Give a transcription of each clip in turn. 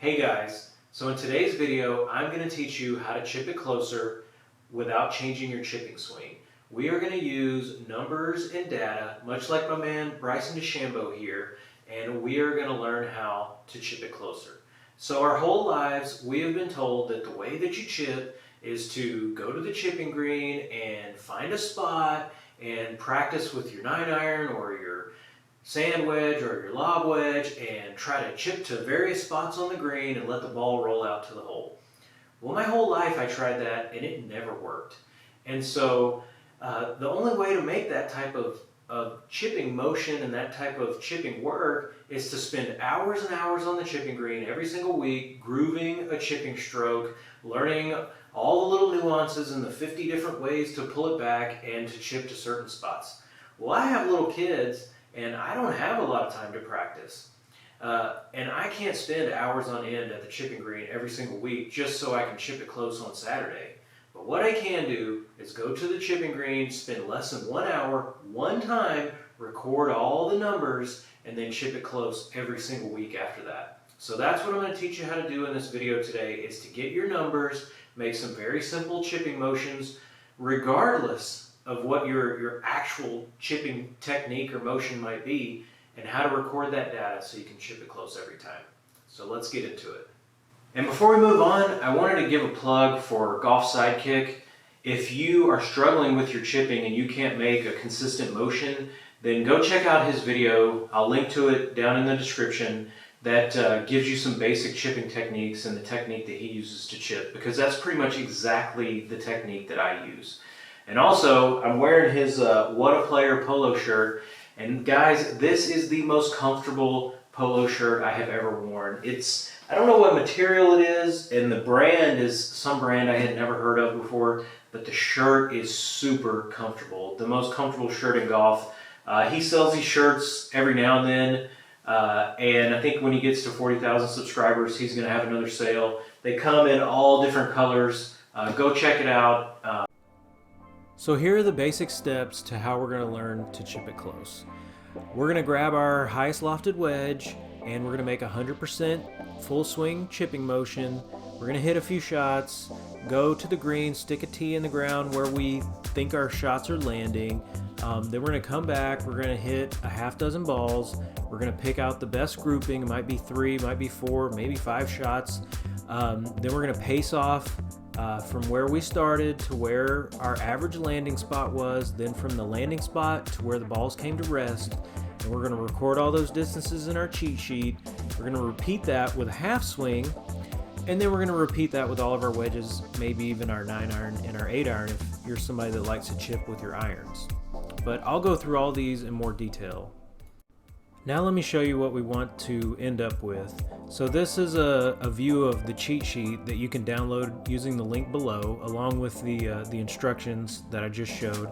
Hey guys, so in today's video, I'm going to teach you how to chip it closer without changing your chipping swing. We are going to use numbers and data, much like my man Bryson DeChambeau here, and we are going to learn how to chip it closer. So our whole lives, we have been told that the way that you chip is to go to the chipping green and find a spot and practice with your 9-iron or your sand wedge or your lob wedge and try to chip to various spots on the green and let the ball roll out to the hole. Well, my whole life I tried that and it never worked. And so the only way to make that type of chipping motion and that type of chipping work is to spend hours and hours on the chipping green every single week, grooving a chipping stroke, learning all the little nuances and the 50 different ways to pull it back and to chip to certain spots. Well, I have little kids and I don't have a lot of time to practice. And I can't spend hours on end at the chipping green every single week just so I can chip it close on Saturday. But what I can do is go to the chipping green, spend less than 1 hour, one time, record all the numbers, and then chip it close every single week after that. So that's what I'm going to teach you how to do in this video today, is to get your numbers, make some very simple chipping motions, regardless of what your actual chipping technique or motion might be, and how to record that data so you can chip it close every time. So let's get into it. And before we move on, I wanted to give a plug for Golf Sidekick. If you are struggling with your chipping and you can't make a consistent motion, then go check out his video. I'll link to it down in the description. That gives you some basic chipping techniques and the technique that he uses to chip, because that's pretty much exactly the technique that I use. And also, I'm wearing his What a Player polo shirt. And guys, this is the most comfortable polo shirt I have ever worn. I don't know what material it is, and the brand is some brand I had never heard of before, but the shirt is super comfortable. The most comfortable shirt in golf. He sells these shirts every now and then, and I think when he gets to 40,000 subscribers, he's going to have another sale. They come in all different colors. Go check it out. So here are the basic steps to how we're going to learn to chip it close. We're going to grab our highest lofted wedge and we're going to make 100% full swing chipping motion. We're going to hit a few shots, go to the green, stick a tee in the ground where we think our shots are landing. Then we're going to come back, we're going to hit a half dozen balls. We're going to pick out the best grouping. It might be 3, might be 4, maybe 5 shots. Then we're going to pace off from where we started to where our average landing spot was, then from the landing spot to where the balls came to rest. And we're going to record all those distances in our cheat sheet. We're going to repeat that with a half swing, and then we're going to repeat that with all of our wedges, maybe even our 9-iron and our 8-iron if you're somebody that likes to chip with your irons. But I'll go through all these in more detail. Now let me show you what we want to end up with. So this is a view of the cheat sheet that you can download using the link below, along with the instructions that I just showed.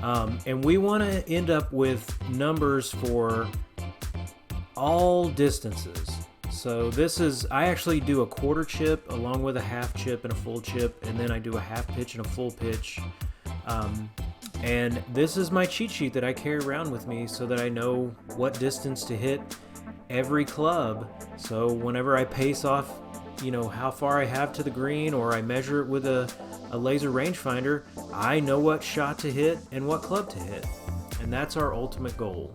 And we want to end up with numbers for all distances. So I actually do a quarter chip along with a half chip and a full chip, and then I do a half pitch and a full pitch. And this is my cheat sheet that I carry around with me so that I know what distance to hit every club. So whenever I pace off, how far I have to the green, or I measure it with a laser rangefinder, I know what shot to hit and what club to hit. And that's our ultimate goal.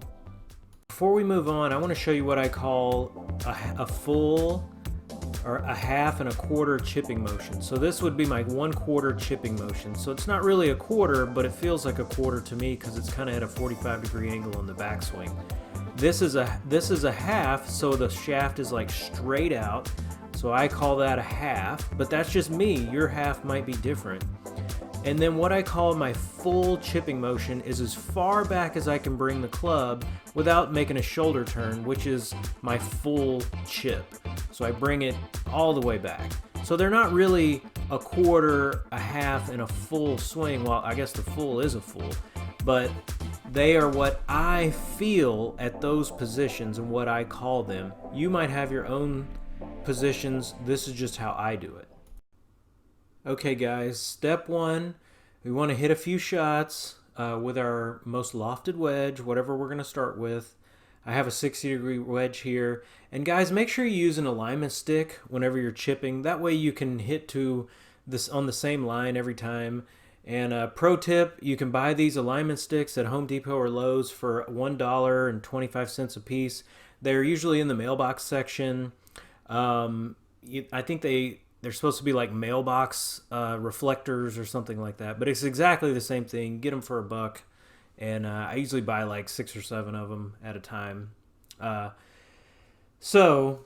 Before we move on, I want to show you what I call a full or a half and a quarter chipping motion. So this would be my 1/4 chipping motion. So it's not really a quarter, but it feels like a quarter to me because it's kind of at a 45-degree angle in the backswing. This is a half, so the shaft is like straight out. So I call that a half, but that's just me. Your half might be different. And then what I call my full chipping motion is as far back as I can bring the club without making a shoulder turn, which is my full chip. So I bring it all the way back. So they're not really a quarter, a half, and a full swing. Well, I guess the full is a full, but they are what I feel at those positions and what I call them. You might have your own positions. This is just how I do it. Okay guys, step 1, we want to hit a few shots with our most lofted wedge, whatever we're going to start with. I have a 60-degree wedge here. And guys, make sure you use an alignment stick whenever you're chipping. That way you can hit to this on the same line every time. And pro tip, you can buy these alignment sticks at Home Depot or Lowe's for $1.25 a piece. They're usually in the mailbox section. I think they're supposed to be like mailbox reflectors or something like that, but it's exactly the same thing. Get them for $1, and I usually buy like 6 or 7 of them at a time. So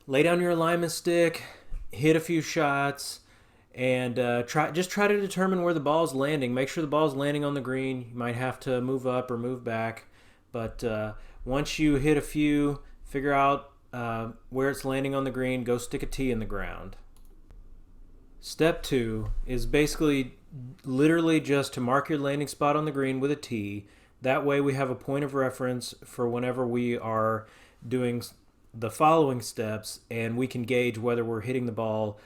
lay down your alignment stick, hit a few shots, and try to determine where the ball's landing. Make sure the ball's landing on the green. You might have to move up or move back, but once you hit a few, figure out where it's landing on the green, go stick a tee in the ground. Step 2 is basically literally just to mark your landing spot on the green with a tee. That way we have a point of reference for whenever we are doing the following steps, and we can gauge whether we're hitting the ball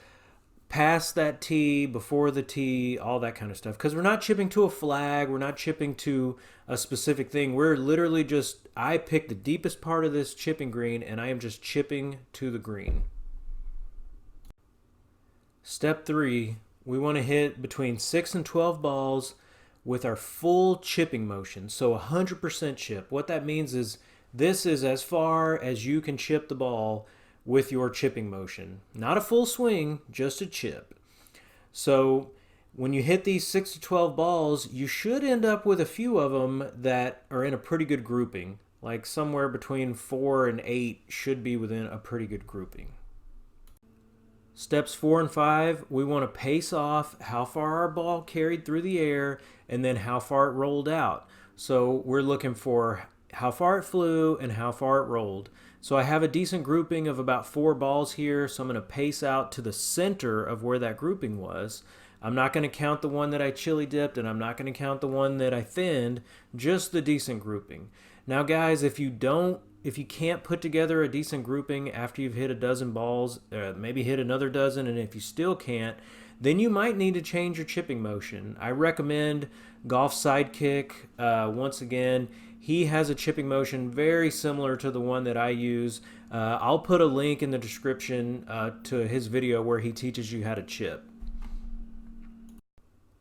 past that tee, before the tee, all that kind of stuff. Because we're not chipping to a flag, we're not chipping to a specific thing. We're literally just, I picked the deepest part of this chipping green and I am just chipping to the green. Step 3, we want to hit between 6 and 12 balls with our full chipping motion. So 100% chip. What that means is this is as far as you can chip the ball with your chipping motion. Not a full swing, just a chip. So when you hit these 6 to 12 balls, you should end up with a few of them that are in a pretty good grouping. Like somewhere between 4 and 8 should be within a pretty good grouping. Steps 4 and 5, we want to pace off how far our ball carried through the air and then how far it rolled out. So we're looking for how far it flew and how far it rolled. So I have a decent grouping of about 4 balls here, so I'm going to pace out to the center of where that grouping was. I'm not going to count the one that I chili dipped, and I'm not going to count the one that I thinned, just the decent grouping. Now guys, if you can't put together a decent grouping after you've hit a dozen balls, maybe hit another dozen, and if you still can't, then you might need to change your chipping motion. I recommend Golf Sidekick. Once again, he has a chipping motion very similar to the one that I use. I'll put a link in the description to his video where he teaches you how to chip.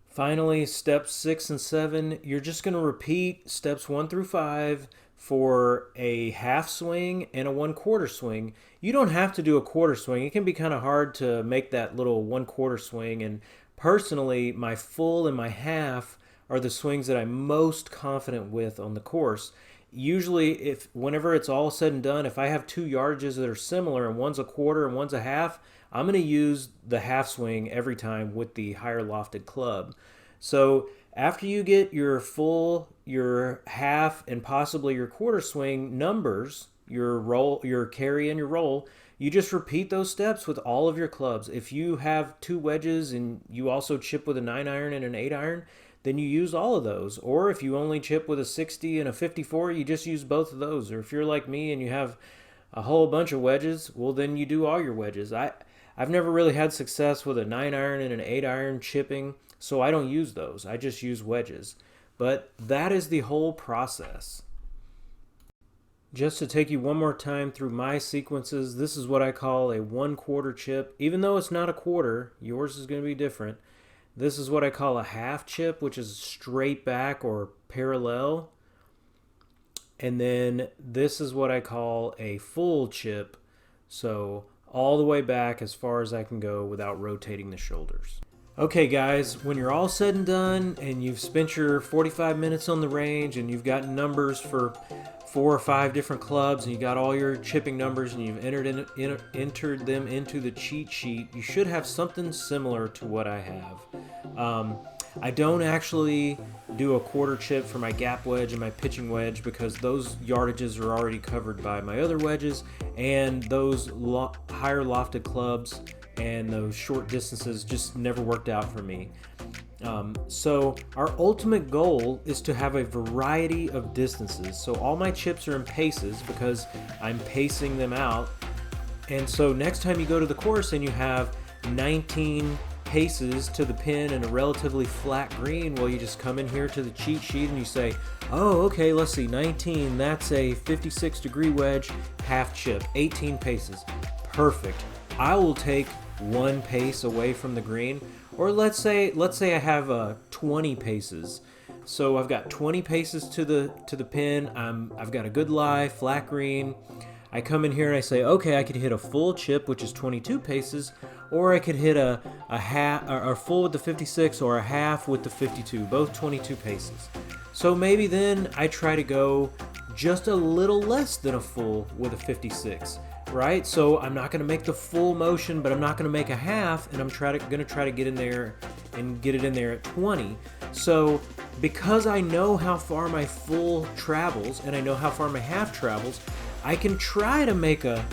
Finally, steps 6 and 7, you're just going to repeat steps 1 through 5 for a half swing and a 1/4 swing. You don't have to do a quarter swing. It can be kind of hard to make that little 1/4 swing, and personally, my full and my half are the swings that I'm most confident with on the course. Usually, whenever it's all said and done, if I have 2 yardages that are similar and one's a quarter and one's a half, I'm going to use the half swing every time with the higher lofted club. So after you get your full, your half, and possibly your quarter swing numbers, your roll, your carry, and your roll, you just repeat those steps with all of your clubs. If you have 2 wedges and you also chip with a 9-iron and an 8-iron, then you use all of those. Or if you only chip with a 60 and a 54, you just use both of those. Or if you're like me and you have a whole bunch of wedges, well, then you do all your wedges. I've never really had success with a 9-iron and an 8-iron chipping, so I don't use those. I just use wedges. But that is the whole process. Just to take you one more time through my sequences, this is what I call a 1/4 chip. Even though it's not a quarter, yours is going to be different. This is what I call a half chip, which is straight back or parallel. And then this is what I call a full chip, so all the way back as far as I can go without rotating the shoulders. Okay guys, when you're all said and done and you've spent your 45 minutes on the range and you've got numbers for 4 or 5 different clubs and you got all your chipping numbers and you've entered them into the cheat sheet, you should have something similar to what I have. I don't actually do a quarter chip for my gap wedge and my pitching wedge because those yardages are already covered by my other wedges, and those higher lofted clubs and those short distances just never worked out for me. So our ultimate goal is to have a variety of distances. So all my chips are in paces because I'm pacing them out. And so next time you go to the course and you have 19 paces to the pin in a relatively flat green, well, you just come in here to the cheat sheet and you say, oh, okay, let's see, 19, that's a 56-degree wedge, half chip, 18 paces. Perfect. I will take 1 pace away from the green, or let's say I have 20 paces. So I've got 20 paces to the pin. I've got a good lie, flat green. I come in here and I say, okay, I could hit a full chip, which is 22 paces, or I could hit a half, or full with the 56, or a half with the 52, both 22 paces. So maybe then I try to go just a little less than a full with a 56, right? So I'm not going to make the full motion, but I'm not going to make a half, and I'm going to try to get in there and get it in there at 20. So because I know how far my full travels and I know how far my half travels, I can try to make an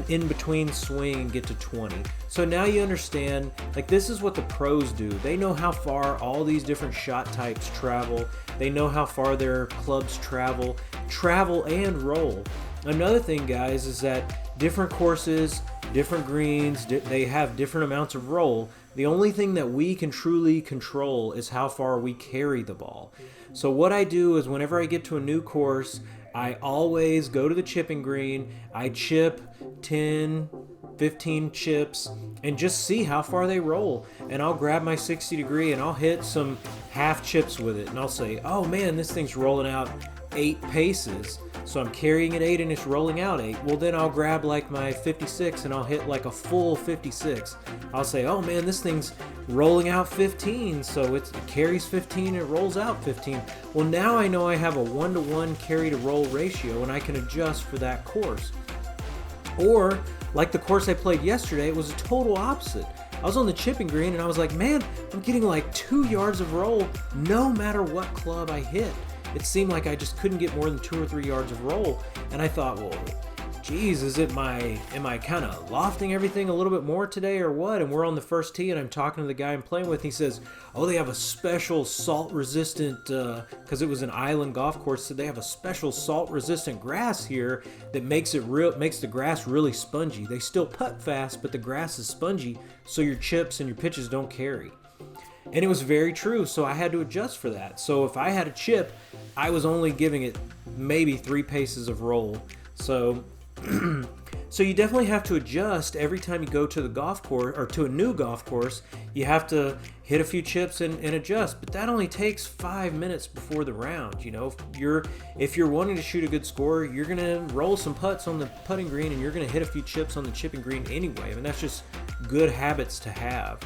in-between swing and get to 20. So now you understand, like, this is what the pros do. They know how far all these different shot types travel. They know how far their clubs travel and roll. Another thing, guys, is that different courses, different greens, they have different amounts of roll. The only thing that we can truly control is how far we carry the ball. So what I do is whenever I get to a new course, I always go to the chipping green, I chip 10, 15 chips, and just see how far they roll. And I'll grab my 60 degree and I'll hit some half chips with it. And I'll say, oh man, this thing's rolling out 8 paces. So I'm carrying it 8 and it's rolling out 8. Well, then I'll grab like my 56 and I'll hit like a full 56. I'll say, oh man, this thing's rolling out 15. So it carries 15 and it rolls out 15. Well, now I know I have a 1-to-1 carry to roll ratio and I can adjust for that course. Or like the course I played yesterday, it was a total opposite. I was on the chipping green and I was like, man, I'm getting like 2 yards of roll no matter what club I hit. It seemed like I just couldn't get more than 2 or 3 yards of roll. And I thought, well, geez, am I kind of lofting everything a little bit more today or what? And we're on the first tee and I'm talking to the guy I'm playing with. He says, oh, they have a special salt resistant, because it was an island golf course, so they have a special salt resistant grass here that makes the grass really spongy. They still putt fast, but the grass is spongy, so your chips and your pitches don't carry. And it was very true, so I had to adjust for that. So if I had a chip, I was only giving it maybe 3 paces of roll. So so you definitely have to adjust every time you go to the golf course or to a new golf course. You have to hit a few chips and adjust, but that only takes 5 minutes before the round. You know, if you're wanting to shoot a good score, you're gonna roll some putts on the putting green and you're gonna hit a few chips on the chipping green anyway. I mean, that's just good habits to have.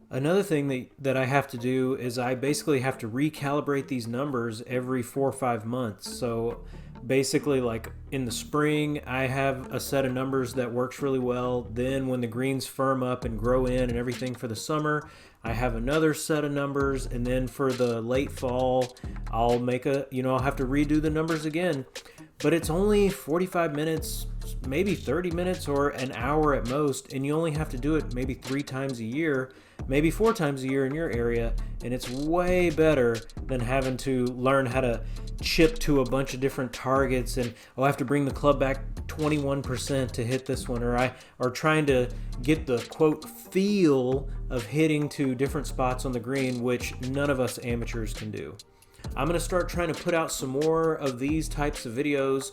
Another thing that I have to do is I basically have to recalibrate these numbers every 4 or 5 months. So basically, like in the spring, I have a set of numbers that works really well. Then when the greens firm up and grow in and everything for the summer, I have another set of numbers. And then for the late fall, I'll have to redo the numbers again. But it's only 45 minutes, maybe 30 minutes or an hour at most. And you only have to do it maybe 3 times a year, maybe 4 times a year in your area. And it's way better than having to learn how to chip to a bunch of different targets and I have to bring the club back 21% to hit this one, or trying to get the quote feel of hitting to different spots on the green, which none of us amateurs can do. I'm going to start trying to put out some more of these types of videos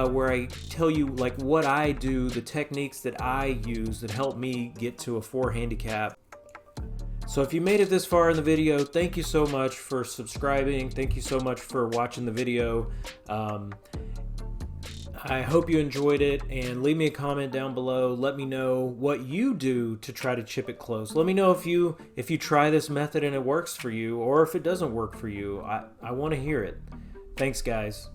where I tell you like what I do, the techniques that I use that help me get to a 4 handicap. So if you made it this far in the video, thank you so much for subscribing. Thank you so much for watching the video. I hope you enjoyed it, and leave me a comment down below. Let me know what you do to try to chip it close. Let me know if you try this method and it works for you, or if it doesn't work for you. I want to hear it. Thanks, guys.